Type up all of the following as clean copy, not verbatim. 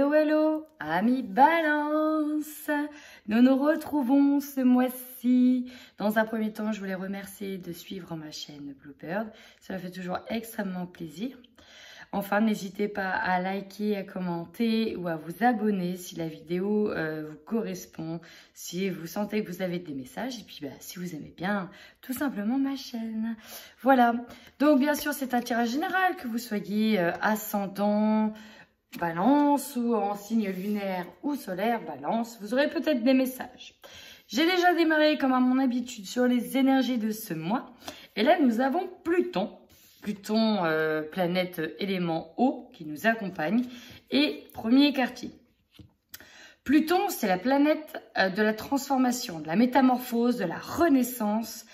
Hello, hello, amis Balance. Nous nous retrouvons ce mois-ci. Dans un premier temps, je voulais remercier de suivre ma chaîne Bluebird. Cela fait toujours extrêmement plaisir. Enfin, n'hésitez pas à liker, à commenter ou à vous abonner si la vidéo vous correspond, si vous sentez que vous avez des messages et puis si vous aimez bien tout simplement ma chaîne. Voilà, donc bien sûr c'est un tirage général, que vous soyez ascendant, Balance ou en signe lunaire ou solaire, Balance, vous aurez peut-être des messages. J'ai déjà démarré comme à mon habitude sur les énergies de ce mois et là nous avons Pluton. Pluton, planète élément eau qui nous accompagne. Et premier quartier. Pluton, c'est la planète de la transformation, de la métamorphose, de la renaissance,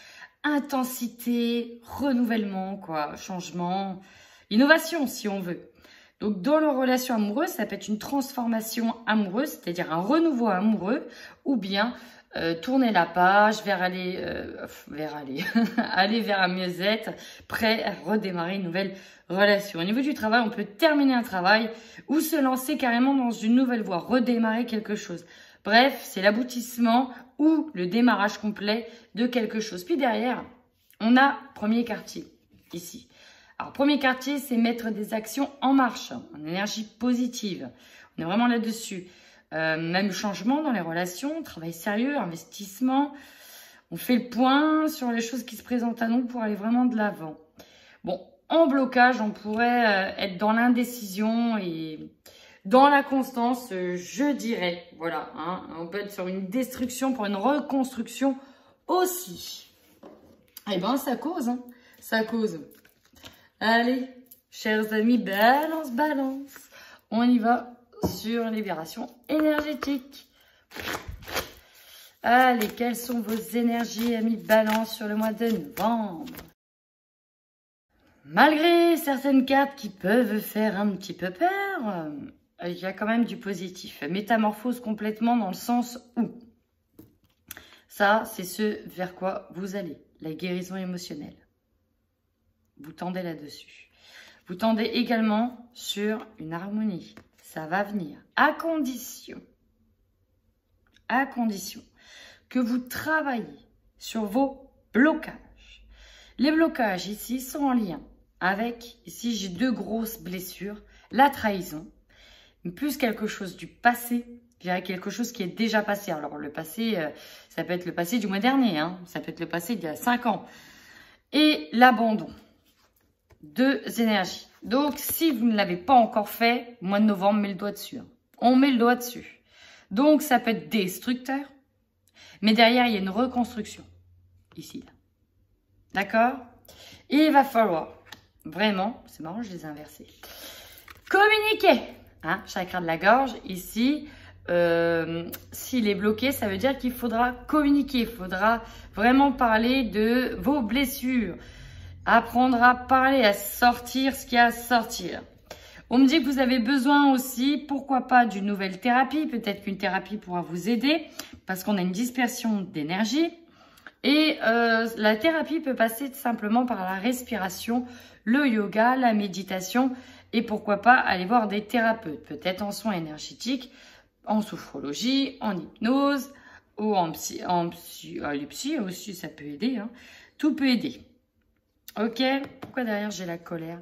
intensité, renouvellement, quoi, changement, innovation si on veut. Donc dans leur relation amoureuse, ça peut être une transformation amoureuse, c'est-à-dire un renouveau amoureux, ou bien tourner la page aller vers un mieux-être, prêt à redémarrer une nouvelle relation. Au niveau du travail, on peut terminer un travail ou se lancer carrément dans une nouvelle voie, redémarrer quelque chose. Bref, c'est l'aboutissement ou le démarrage complet de quelque chose. Puis derrière, on a premier quartier, ici. Alors, premier quartier, c'est mettre des actions en marche, en énergie positive. On est vraiment là-dessus. Même changement dans les relations, travail sérieux, investissement. On fait le point sur les choses qui se présentent à nous pour aller vraiment de l'avant. Bon, en blocage, on pourrait être dans l'indécision et dans la constance, je dirais. Voilà, hein, on peut être sur une destruction pour une reconstruction aussi. Eh ben, ça cause, hein, ça cause. Allez, chers amis, balance, balance. On y va sur libération énergétique. Allez, quelles sont vos énergies, amis Balance, sur le mois de novembre? Malgré certaines cartes qui peuvent faire un petit peu peur, il y a quand même du positif. Métamorphose complètement dans le sens où ça, c'est ce vers quoi vous allez. La guérison émotionnelle. Vous tendez là-dessus. Vous tendez également sur une harmonie. Ça va venir, à condition que vous travaillez sur vos blocages. Les blocages ici sont en lien avec, ici j'ai deux grosses blessures, la trahison, plus quelque chose du passé, je dirais quelque chose qui est déjà passé. Alors le passé, ça peut être le passé du mois dernier, hein, ça peut être le passé d'il y a 5 ans. Et l'abandon. Deux énergies. Donc, si vous ne l'avez pas encore fait, mois de novembre, met le doigt dessus. Hein. On met le doigt dessus. Donc, ça peut être destructeur. Mais derrière, il y a une reconstruction. Ici, là. D'accord? Et il va falloir, vraiment, c'est marrant, je les ai inversés. Communiquer. Hein, chakra de la gorge, ici. S'il est bloqué, ça veut dire qu'il faudra communiquer. Il faudra vraiment parler de vos blessures. Apprendre à parler, à sortir ce qu'il y a à sortir. On me dit que vous avez besoin aussi, pourquoi pas, d'une nouvelle thérapie. Peut-être qu'une thérapie pourra vous aider parce qu'on a une dispersion d'énergie. Et la thérapie peut passer simplement par la respiration, le yoga, la méditation et pourquoi pas aller voir des thérapeutes. Peut-être en soins énergétiques, en sophrologie, en hypnose ou en psy. Les psy aussi, ça peut aider. Hein. Tout peut aider. Ok, pourquoi derrière j'ai la colère?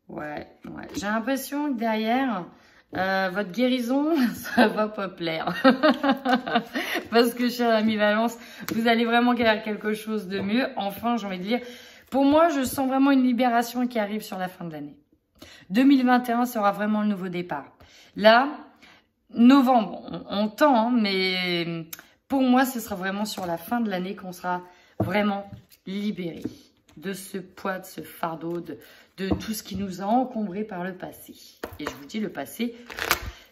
Ouais. J'ai l'impression que derrière, votre guérison, ça va pas plaire. Parce que, cher ami Balance, vous allez vraiment faire quelque chose de mieux. Enfin, j'ai envie de dire, pour moi, je sens vraiment une libération qui arrive sur la fin de l'année. 2021 sera vraiment le nouveau départ. Là, novembre, on tend, hein, mais pour moi, ce sera vraiment sur la fin de l'année qu'on sera vraiment libéré de ce poids, de ce fardeau, de tout ce qui nous a encombré par le passé. Et je vous dis, le passé,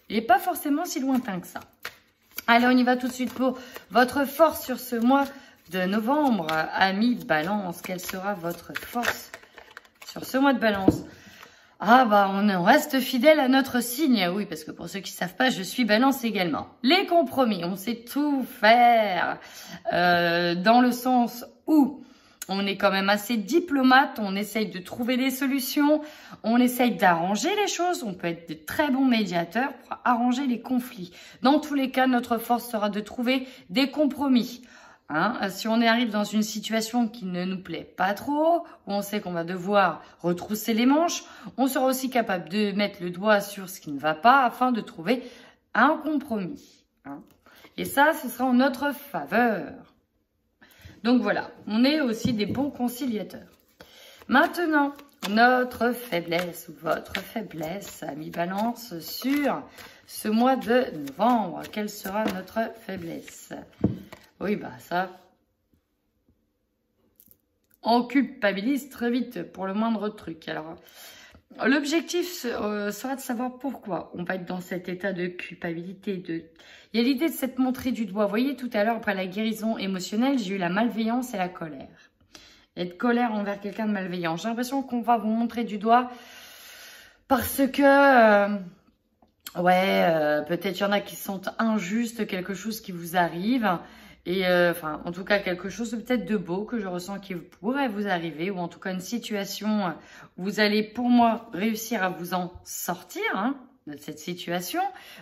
il n'est pas forcément si lointain que ça. Allez, on y va tout de suite pour votre force sur ce mois de novembre. Amis Balance, quelle sera votre force sur ce mois de Balance? Ah bah, on reste fidèle à notre signe. Oui, parce que pour ceux qui ne savent pas, je suis Balance également. Les compromis, on sait tout faire dans le sens où on est quand même assez diplomate, on essaye de trouver des solutions, on essaye d'arranger les choses, on peut être de très bons médiateurs pour arranger les conflits. Dans tous les cas, notre force sera de trouver des compromis. Hein, si on arrive dans une situation qui ne nous plaît pas trop, où on sait qu'on va devoir retrousser les manches, on sera aussi capable de mettre le doigt sur ce qui ne va pas afin de trouver un compromis. Hein. Et ça, ce sera en notre faveur. Donc voilà, on est aussi des bons conciliateurs. Maintenant, notre faiblesse ou votre faiblesse, amis Balance, sur ce mois de novembre. Quelle sera notre faiblesse? Oui, bah ça, on culpabilise très vite pour le moindre truc. Alors, l'objectif sera de savoir pourquoi on va être dans cet état de culpabilité. Il y a l'idée de s'être montré du doigt. Vous voyez, tout à l'heure, après la guérison émotionnelle, j'ai eu la malveillance et la colère. Être colère envers quelqu'un de malveillant. J'ai l'impression qu'on va vous montrer du doigt parce que... peut-être il y en a qui sentent injuste quelque chose qui vous arrive. Et enfin, en tout cas, quelque chose de peut-être de beau que je ressens qui pourrait vous arriver. Ou en tout cas, une situation où vous allez, pour moi, réussir à vous en sortir de cette situation.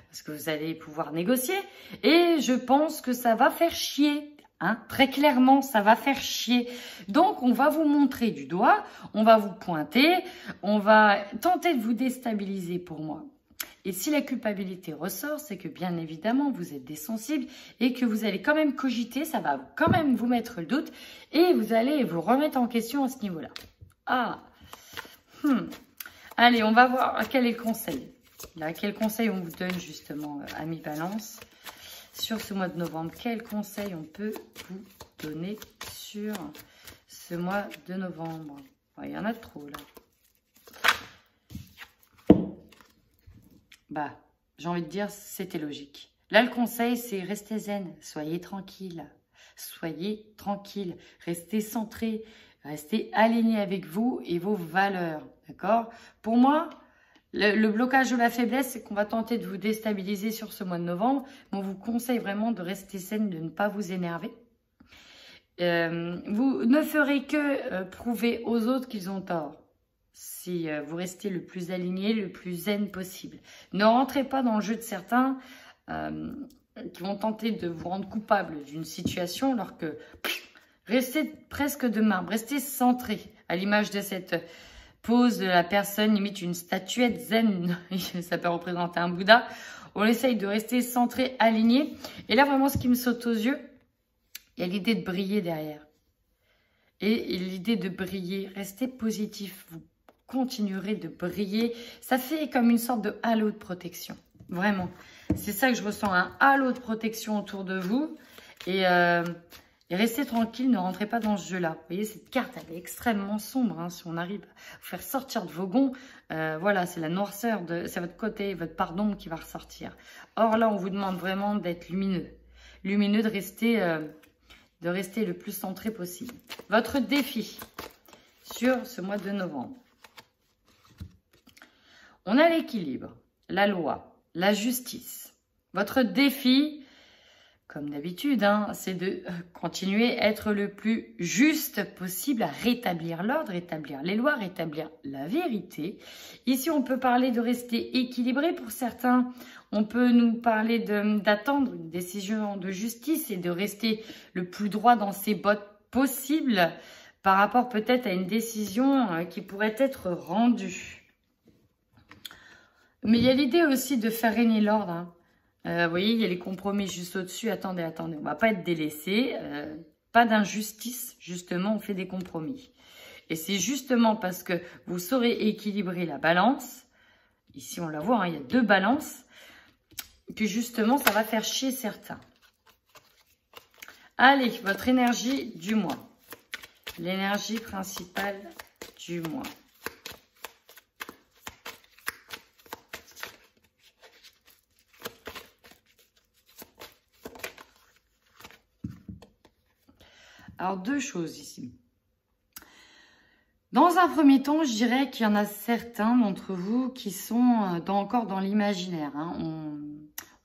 Parce que vous allez pouvoir négocier. Et je pense que ça va faire chier. Très clairement, ça va faire chier. Donc, on va vous montrer du doigt. On va vous pointer. On va tenter de vous déstabiliser pour moi. Et si la culpabilité ressort, c'est que bien évidemment, vous êtes des sensibles et que vous allez quand même cogiter, ça va quand même vous mettre le doute et vous allez vous remettre en question à ce niveau-là. Allez, on va voir quel est le conseil. Là, quel conseil on vous donne justement, amis Balance, sur ce mois de novembre? Quel conseil on peut vous donner sur ce mois de novembre? Il y en a trop là. J'ai envie de dire, c'était logique. Là, le conseil, c'est restez zen, soyez tranquille. Soyez tranquille, restez centré, restez aligné avec vous et vos valeurs. D'accord? Pour moi, le blocage de la faiblesse, c'est qu'on va tenter de vous déstabiliser sur ce mois de novembre. Mais on vous conseille vraiment de rester zen, de ne pas vous énerver. Vous ne ferez que prouver aux autres qu'ils ont tort. Si vous restez le plus aligné, le plus zen possible. Ne rentrez pas dans le jeu de certains qui vont tenter de vous rendre coupable d'une situation alors que restez presque de marbre, restez centré à l'image de cette pose de la personne, limite une statuette zen, ça peut représenter un Bouddha. On essaye de rester centré, aligné. Et là vraiment ce qui me saute aux yeux, il y a l'idée de briller derrière. Et l'idée de briller, restez positif, vous continuerez de briller. Ça fait comme une sorte de halo de protection. Vraiment. C'est ça que je ressens, un halo de protection autour de vous. Et restez tranquille, ne rentrez pas dans ce jeu-là. Vous voyez, cette carte, elle est extrêmement sombre. Si on arrive à vous faire sortir de vos gonds, voilà, c'est la noirceur, c'est votre côté, votre part d'ombre qui va ressortir. Or là, on vous demande vraiment d'être lumineux. Lumineux, de rester le plus centré possible. Votre défi sur ce mois de novembre. On a l'équilibre, la loi, la justice. Votre défi, comme d'habitude, c'est de continuer à être le plus juste possible, à rétablir l'ordre, rétablir les lois, rétablir la vérité. Ici, on peut parler de rester équilibré. Pour certains, on peut nous parler d'attendre une décision de justice et de rester le plus droit dans ses bottes possible par rapport peut-être à une décision qui pourrait être rendue. Mais il y a l'idée aussi de faire régner l'ordre. Vous voyez, il y a les compromis juste au-dessus. Attendez, on ne va pas être délaissé. Pas d'injustice, justement, on fait des compromis. Et c'est justement parce que vous saurez équilibrer la balance. Ici, on la voit, il y a deux balances. Que justement, ça va faire chier certains. Allez, votre énergie du mois. L'énergie principale du mois. Alors, deux choses ici. Dans un premier temps, je dirais qu'il y en a certains d'entre vous qui sont encore dans l'imaginaire.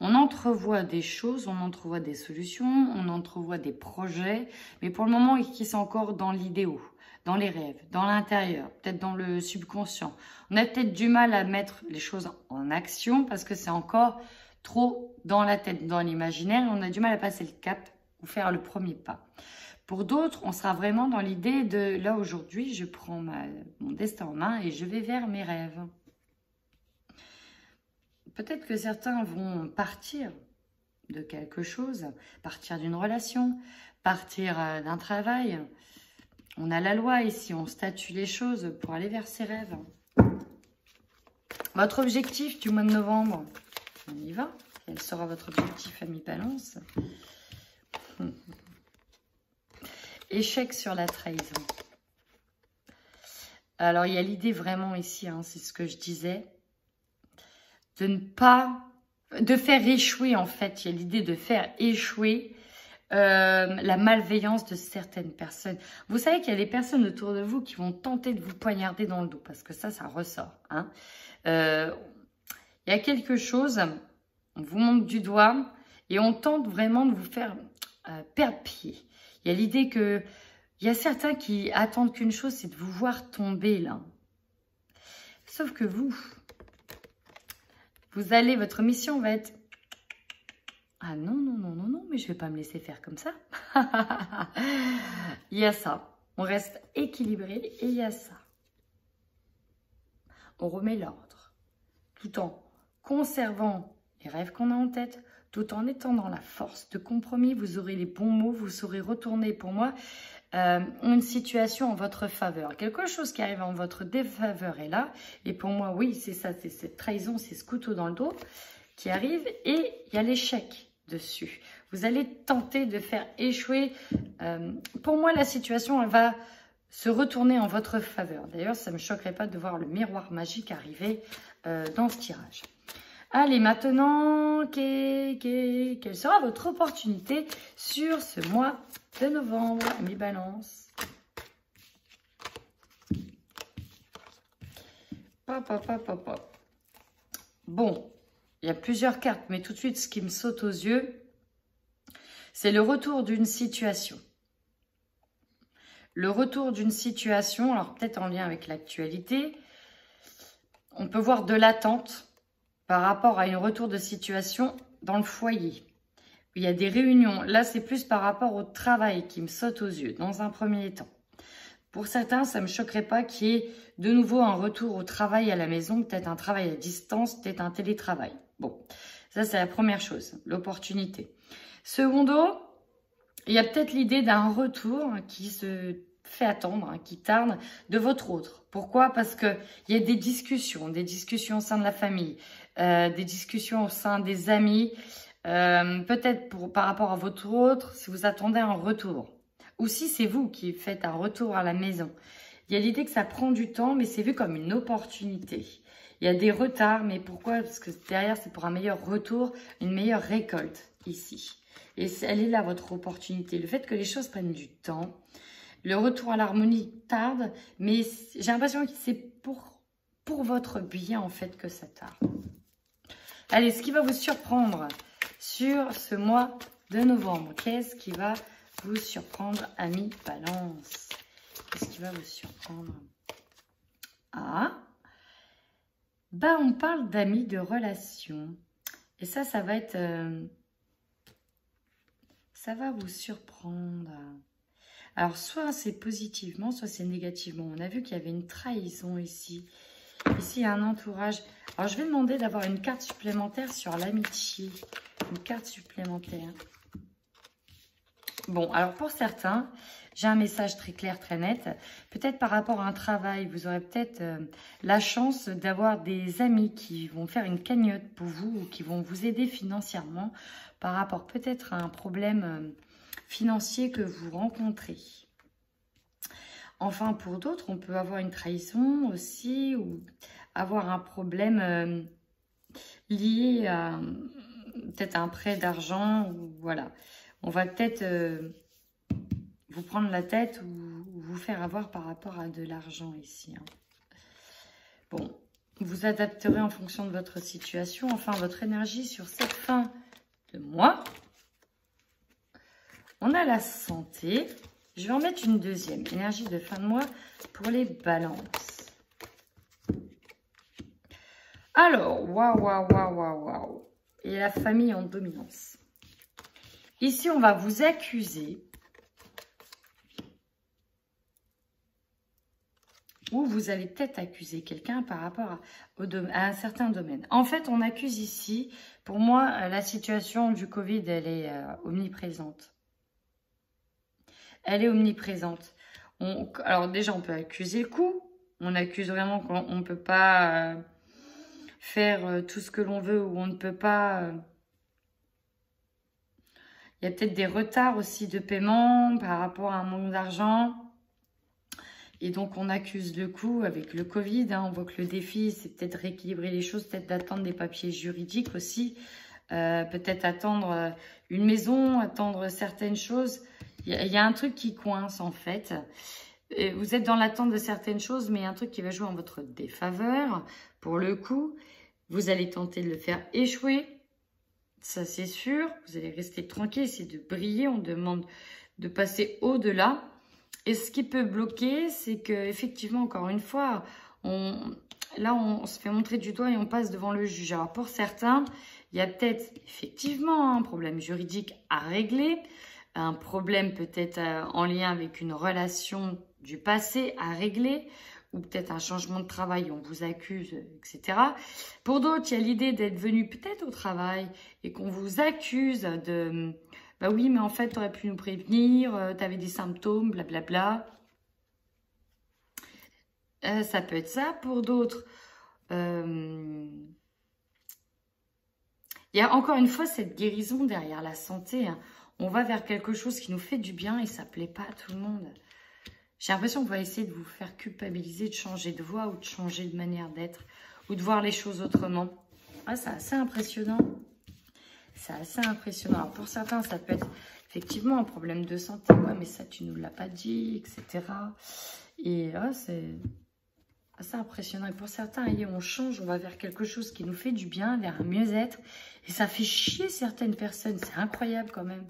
On entrevoit des choses, on entrevoit des solutions, on entrevoit des projets, mais pour le moment, ils sont encore dans l'idéal, dans les rêves, dans l'intérieur, peut-être dans le subconscient. On a peut-être du mal à mettre les choses en action parce que c'est encore trop dans la tête, dans l'imaginaire, et on a du mal à passer le cap ou faire le premier pas. Pour d'autres, on sera vraiment dans l'idée de là aujourd'hui, je prends mon destin en main et je vais vers mes rêves. Peut-être que certains vont partir de quelque chose, partir d'une relation, partir d'un travail. On a la loi ici, on statue les choses pour aller vers ses rêves. Votre objectif du mois de novembre, on y va. Quel sera votre objectif, ami Balance? Échec sur la trahison. Alors, il y a l'idée vraiment ici, hein, c'est ce que je disais, de ne pas, de faire échouer en fait. Il y a l'idée de faire échouer la malveillance de certaines personnes. Vous savez qu'il y a des personnes autour de vous qui vont tenter de vous poignarder dans le dos, parce que ça ressort. Hein. Il y a quelque chose, on vous montre du doigt et on tente vraiment de vous faire perdre pied. Il y a l'idée que il y a certains qui attendent qu'une chose, c'est de vous voir tomber là. Sauf que votre mission va être ah non, non, non, non, non, mais je ne vais pas me laisser faire comme ça. Il y a ça. On reste équilibré et il y a ça. On remet l'ordre. Tout en conservant les rêves qu'on a en tête, tout en étant dans la force de compromis. Vous aurez les bons mots, vous saurez retourner pour moi une situation en votre faveur. Quelque chose qui arrive en votre défaveur est là. Et pour moi, oui, c'est ça, c'est cette trahison, c'est ce couteau dans le dos qui arrive et il y a l'échec dessus. Vous allez tenter de faire échouer. Pour moi, la situation, elle va se retourner en votre faveur. D'ailleurs, ça ne me choquerait pas de voir le miroir magique arriver dans ce tirage. Allez, maintenant, quelle sera votre opportunité sur ce mois de novembre, mes balances? Bon, il y a plusieurs cartes, mais tout de suite, ce qui me saute aux yeux, c'est le retour d'une situation. Le retour d'une situation, alors peut-être en lien avec l'actualité, on peut voir de l'attente par rapport à un retour de situation dans le foyer. Il y a des réunions. Là, c'est plus par rapport au travail qui me saute aux yeux, dans un premier temps. Pour certains, ça ne me choquerait pas qu'il y ait de nouveau un retour au travail à la maison, peut-être un travail à distance, peut-être un télétravail. Bon, ça, c'est la première chose, l'opportunité. Secondo, il y a peut-être l'idée d'un retour qui se fait attendre, qui tarde, de votre autre. Pourquoi? Parce qu'il y a des discussions au sein de la famille, des discussions au sein des amis, peut-être par rapport à votre autre, si vous attendez un retour. Ou si c'est vous qui faites un retour à la maison. Il y a l'idée que ça prend du temps, mais c'est vu comme une opportunité. Il y a des retards, mais pourquoi? Parce que derrière, c'est pour un meilleur retour, une meilleure récolte ici. Et elle est là, votre opportunité. Le fait que les choses prennent du temps, le retour à l'harmonie tarde, mais j'ai l'impression que c'est pour votre bien, en fait, que ça tarde. Allez, ce qui va vous surprendre sur ce mois de novembre, qu'est-ce qui va vous surprendre, amis Balance? Qu'est-ce qui va vous surprendre? Ah, bah on parle d'amis, de relations. Et ça va être... ça va vous surprendre. Alors, soit c'est positivement, soit c'est négativement. On a vu qu'il y avait une trahison ici. Ici, il y a un entourage. Alors, je vais demander d'avoir une carte supplémentaire sur l'amitié. Une carte supplémentaire. Bon, alors pour certains, j'ai un message très clair, très net. Peut-être par rapport à un travail, vous aurez peut-être la chance d'avoir des amis qui vont faire une cagnotte pour vous ou qui vont vous aider financièrement par rapport peut-être à un problème financier que vous rencontrez. Enfin, pour d'autres, on peut avoir une trahison aussi ou avoir un problème lié à peut-être un prêt d'argent ou voilà. On va peut-être vous prendre la tête ou vous faire avoir par rapport à de l'argent ici. Hein. Bon, vous adapterez en fonction de votre situation. Enfin, votre énergie sur cette fin de mois. On a la santé. Je vais en mettre une deuxième. Énergie de fin de mois pour les balances. Alors, waouh. Et la famille en dominance. Ici, on va vous accuser. Ou vous allez peut-être accuser quelqu'un par rapport à un certain domaine. En fait, on accuse ici, pour moi, la situation du Covid, elle est omniprésente. Elle est omniprésente. Alors déjà, on peut accuser le coup. On accuse vraiment qu'on ne peut pas faire tout ce que l'on veut ou on ne peut pas... Il y a peut-être des retards aussi de paiement par rapport à un manque d'argent. Et donc, on accuse le coup avec le Covid. Hein. On voit que le défi, c'est peut-être rééquilibrer les choses, peut-être d'attendre des papiers juridiques aussi. Peut-être attendre une maison, attendre certaines choses. Il y a un truc qui coince en fait. Et vous êtes dans l'attente de certaines choses, mais il y a un truc qui va jouer en votre défaveur. Pour le coup, vous allez tenter de le faire échouer. Ça, c'est sûr. Vous allez rester tranquille, essayer de briller. On demande de passer au-delà. Et ce qui peut bloquer, c'est que effectivement, encore une fois, là, on se fait montrer du doigt et on passe devant le juge. Alors, pour certains, il y a peut-être effectivement un problème juridique à régler. Un problème peut-être en lien avec une relation du passé à régler, ou peut-être un changement de travail, on vous accuse, etc. Pour d'autres, il y a l'idée d'être venu peut-être au travail et qu'on vous accuse de... Bah oui, mais en fait, tu aurais pu nous prévenir, tu avais des symptômes, blablabla. Ça peut être ça. Pour d'autres, il y a encore une fois cette guérison derrière la santé, hein. On va vers quelque chose qui nous fait du bien et ça ne plaît pas à tout le monde. J'ai l'impression qu'on va essayer de vous faire culpabiliser, de changer de voix ou de changer de manière d'être ou de voir les choses autrement. Ah, c'est assez impressionnant. C'est assez impressionnant. Alors pour certains, ça peut être effectivement un problème de santé. Ouais, mais ça, tu ne nous l'as pas dit, etc. Et là, c'est assez impressionnant. Et pour certains, on change, on va vers quelque chose qui nous fait du bien, vers un mieux-être. Et ça fait chier certaines personnes. C'est incroyable quand même.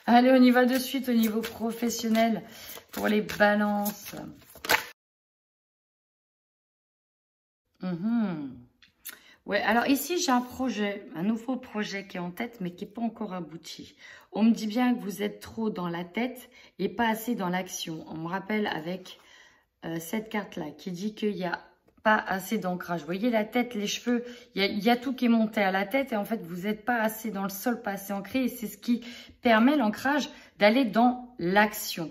Allez, on y va de suite au niveau professionnel pour les balances. Ouais, alors ici, j'ai un projet, un nouveau projet qui est en tête, mais qui n'est pas encore abouti. On me dit bien que vous êtes trop dans la tête et pas assez dans l'action. On me rappelle avec cette carte-là qui dit qu'il n'y a pas assez d'ancrage. Vous voyez la tête, les cheveux, il y a tout qui est monté à la tête et en fait, vous n'êtes pas assez dans le sol, pas assez ancré et c'est ce qui permet l'ancrage d'aller dans l'action.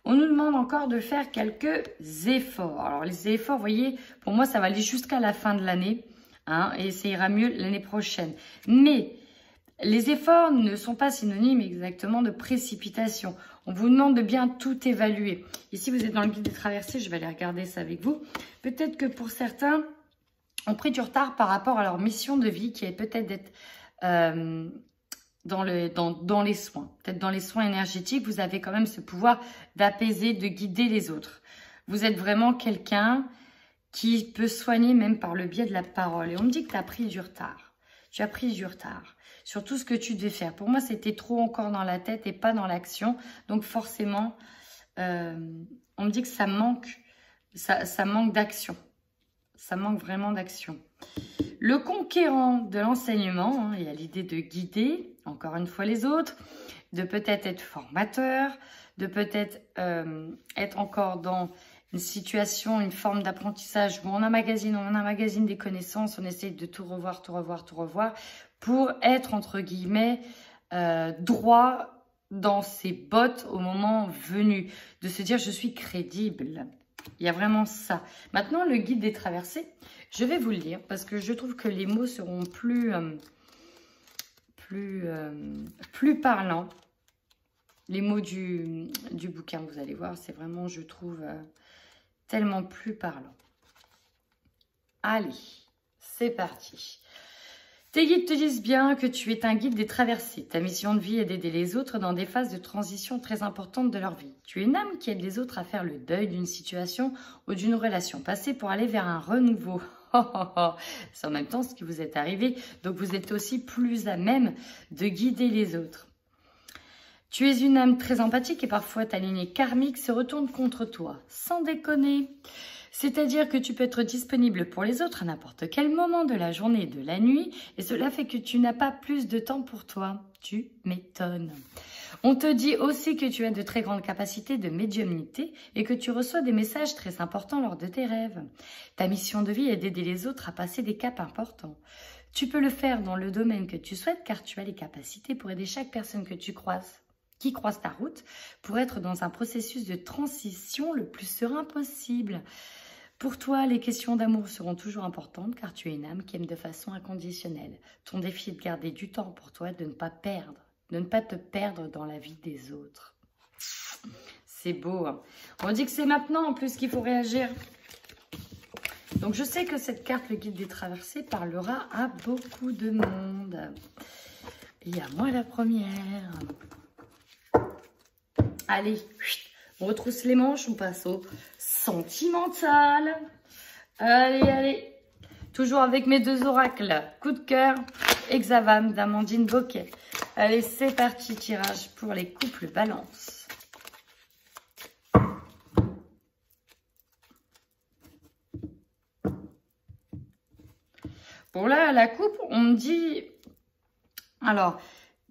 On nous demande encore de faire quelques efforts. Alors, les efforts, vous voyez, pour moi, ça va aller jusqu'à la fin de l'année. Hein, et ça ira mieux l'année prochaine. Mais les efforts ne sont pas synonymes exactement de précipitation. On vous demande de bien tout évaluer. Ici, vous êtes dans le guide des traversées. Je vais aller regarder ça avec vous. Peut-être que pour certains, ont pris du retard par rapport à leur mission de vie qui est peut-être d'être dans les soins. Peut-être dans les soins énergétiques, vous avez quand même ce pouvoir d'apaiser, de guider les autres. Vous êtes vraiment quelqu'un qui peut soigner même par le biais de la parole. Et on me dit que tu as pris du retard. Tu as pris du retard sur tout ce que tu devais faire. Pour moi, c'était trop encore dans la tête et pas dans l'action. Donc forcément, on me dit que ça manque d'action. Ça manque vraiment d'action. Le conquérant de l'enseignement, hein, il y a l'idée de guider, encore une fois les autres, de peut-être être formateur, de peut-être être encore dans une situation, une forme d'apprentissage où on emmagasine des connaissances, on essaie de tout revoir pour être, entre guillemets, droit dans ses bottes au moment venu, de se dire je suis crédible. Il y a vraiment ça. Maintenant, le guide des traversées, je vais vous le lire parce que je trouve que les mots seront plus parlants. Les mots du bouquin, vous allez voir, c'est vraiment, je trouve, tellement plus parlant. Allez, c'est parti. Tes guides te disent bien que tu es un guide des traversées. Ta mission de vie est d'aider les autres dans des phases de transition très importantes de leur vie. Tu es une âme qui aide les autres à faire le deuil d'une situation ou d'une relation passée pour aller vers un renouveau. C'est en même temps ce qui vous est arrivé. Donc, vous êtes aussi plus à même de guider les autres. Tu es une âme très empathique et parfois ta lignée karmique se retourne contre toi. Sans déconner. C'est-à-dire que tu peux être disponible pour les autres à n'importe quel moment de la journée et de la nuit. Et cela fait que tu n'as pas plus de temps pour toi. Tu m'étonnes. On te dit aussi que tu as de très grandes capacités de médiumnité et que tu reçois des messages très importants lors de tes rêves. Ta mission de vie est d'aider les autres à passer des caps importants. Tu peux le faire dans le domaine que tu souhaites car tu as les capacités pour aider chaque personne que tu croises, qui croise ta route, pour être dans un processus de transition le plus serein possible. Pour toi, les questions d'amour seront toujours importantes car tu es une âme qui aime de façon inconditionnelle. Ton défi est de garder du temps pour toi, de ne pas te perdre dans la vie des autres. C'est beau, hein? On dit que c'est maintenant en plus qu'il faut réagir. Donc je sais que cette carte, le guide des traversées, parlera à beaucoup de monde. Et à moi la première. Allez, on retrousse les manches, on passe au sentimental. Allez, allez. Toujours avec mes deux oracles. Coup de cœur, Hexavam d'Amandine Boquet. Allez, c'est parti, tirage pour les couples balance. Bon là, la coupe, on me dit... Alors,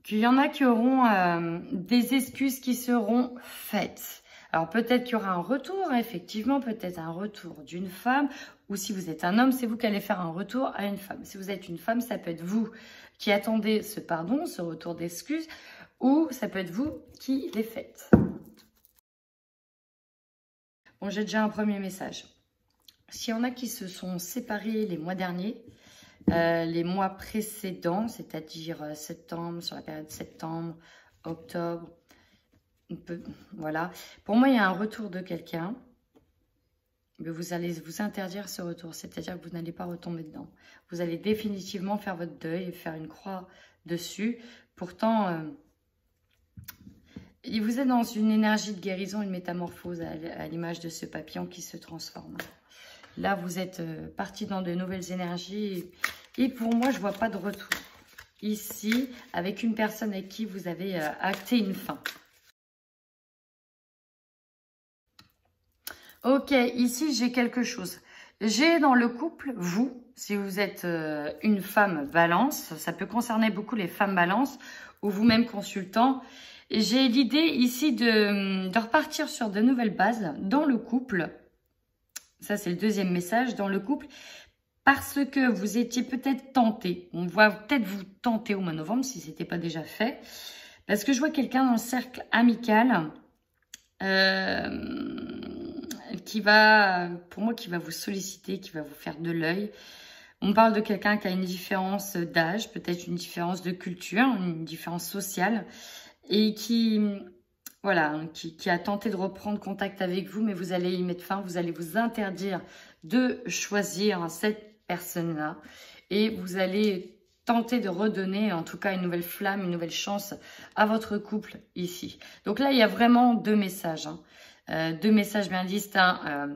qu'il y en a qui auront des excuses qui seront faites. Alors peut-être qu'il y aura un retour, effectivement, peut-être un retour d'une femme, ou si vous êtes un homme, c'est vous qui allez faire un retour à une femme. Si vous êtes une femme, ça peut être vous qui attendez ce pardon, ce retour d'excuses, ou ça peut être vous qui les faites. Bon, j'ai déjà un premier message. S'il y en a qui se sont séparés les mois derniers, les mois précédents, c'est-à-dire septembre, sur la période septembre, octobre, voilà. Pour moi, il y a un retour de quelqu'un, mais vous allez vous interdire ce retour, c'est-à-dire que vous n'allez pas retomber dedans. Vous allez définitivement faire votre deuil et faire une croix dessus. Pourtant, vous êtes dans une énergie de guérison, une métamorphose à l'image de ce papillon qui se transforme. Là, vous êtes parti dans de nouvelles énergies. Et pour moi, je ne vois pas de retour. Ici, avec une personne avec qui vous avez acté une fin. Ok, ici, j'ai quelque chose. J'ai dans le couple, vous, si vous êtes une femme balance, ça peut concerner beaucoup les femmes balance, ou vous-même consultant. J'ai l'idée ici de repartir sur de nouvelles bases dans le couple. Ça, c'est le deuxième message, dans le couple. Parce que vous étiez peut-être tenté. On va peut-être vous tenter au mois de novembre, si ce n'était pas déjà fait. Parce que je vois quelqu'un dans le cercle amical qui va, pour moi, qui va vous solliciter, qui va vous faire de l'œil. On parle de quelqu'un qui a une différence d'âge, peut-être une différence de culture, une différence sociale. Et qui... Voilà, qui a tenté de reprendre contact avec vous, mais vous allez y mettre fin, vous allez vous interdire de choisir cette personne-là et vous allez tenter de redonner en tout cas une nouvelle flamme, une nouvelle chance à votre couple ici. Donc là, il y a vraiment deux messages, hein. Deux messages bien distincts.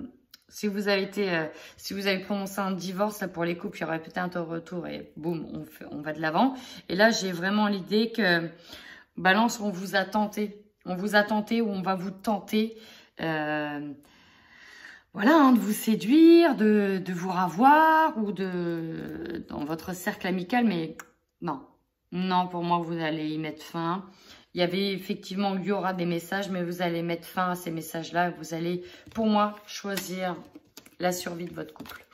Si vous avez prononcé un divorce, là, pour les couples, il y aurait peut-être un retour et boum, on va de l'avant. Et là, j'ai vraiment l'idée que Balance, on vous a tenté. On vous a tenté ou on va vous tenter, voilà, hein, de vous séduire, de vous ravoir ou dans votre cercle amical. Mais non, non, pour moi, vous allez y mettre fin. Il y avait effectivement, il y aura des messages, mais vous allez mettre fin à ces messages-là. Vous allez, pour moi, choisir la survie de votre couple.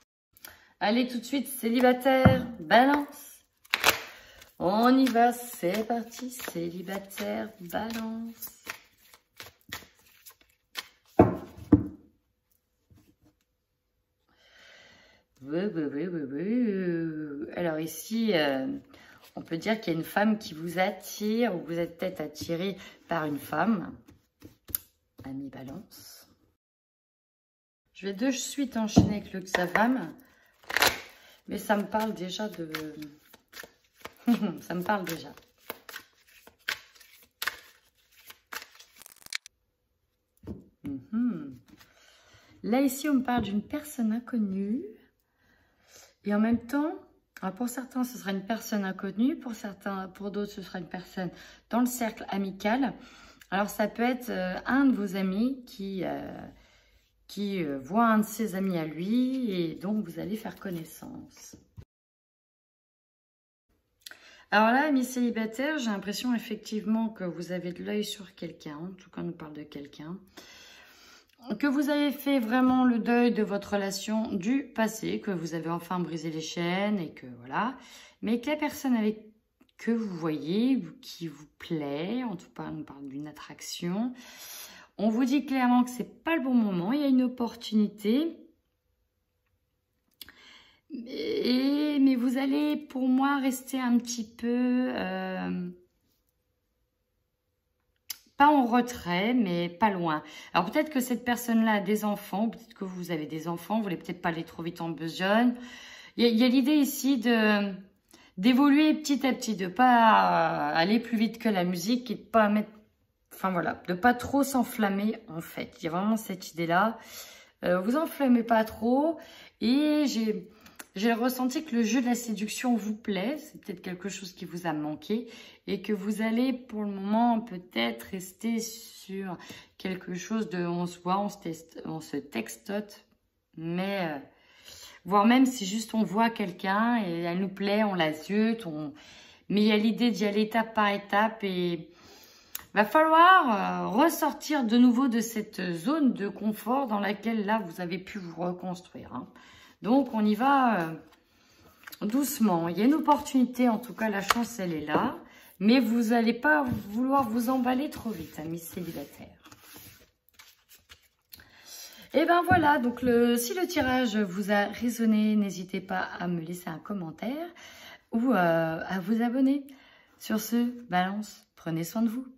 Allez, tout de suite, célibataire, balance. On y va, c'est parti, célibataire, balance. Alors ici, on peut dire qu'il y a une femme qui vous attire, ou vous êtes peut-être attiré par une femme. Ami balance. Je vais de suite enchaîner avec le Hexavam, mais ça me parle déjà de... Ça me parle déjà. Là, ici, on me parle d'une personne inconnue. Et en même temps, alors pour certains, ce sera une personne inconnue. Pour d'autres, ce sera une personne dans le cercle amical. Alors, ça peut être un de vos amis qui voit un de ses amis à lui. Et donc, vous allez faire connaissance. Alors là, amis célibataires, j'ai l'impression effectivement que vous avez de l'œil sur quelqu'un. En tout cas, on nous parle de quelqu'un. Que vous avez fait vraiment le deuil de votre relation du passé, que vous avez enfin brisé les chaînes et que voilà. Mais que la personne que vous voyez, qui vous plaît, en tout cas on parle d'une attraction, on vous dit clairement que c'est pas le bon moment, il y a une opportunité. Mais vous allez pour moi rester un petit peu... pas en retrait, mais pas loin. Alors peut-être que cette personne-là a des enfants, peut-être que vous avez des enfants, vous voulez peut-être pas aller trop vite en besogne. Il y a l'idée ici d'évoluer petit à petit, de pas aller plus vite que la musique et de pas mettre, enfin voilà, de pas trop s'enflammer en fait. Il y a vraiment cette idée-là. Vous enflammez pas trop et j'ai ressenti que le jeu de la séduction vous plaît. C'est peut-être quelque chose qui vous a manqué et que vous allez pour le moment peut-être rester sur quelque chose de on se voit, on se textote, mais voire même si juste on voit quelqu'un et elle nous plaît, on la ziote, mais il y a l'idée d'y aller étape par étape et va falloir ressortir de nouveau de cette zone de confort dans laquelle là vous avez pu vous reconstruire. Hein. Donc on y va doucement. Il y a une opportunité, en tout cas la chance elle est là. Mais vous n'allez pas vouloir vous emballer trop vite, amis célibataires. Et ben voilà, donc si le tirage vous a résonné, n'hésitez pas à me laisser un commentaire ou à vous abonner. Sur ce, balance, prenez soin de vous.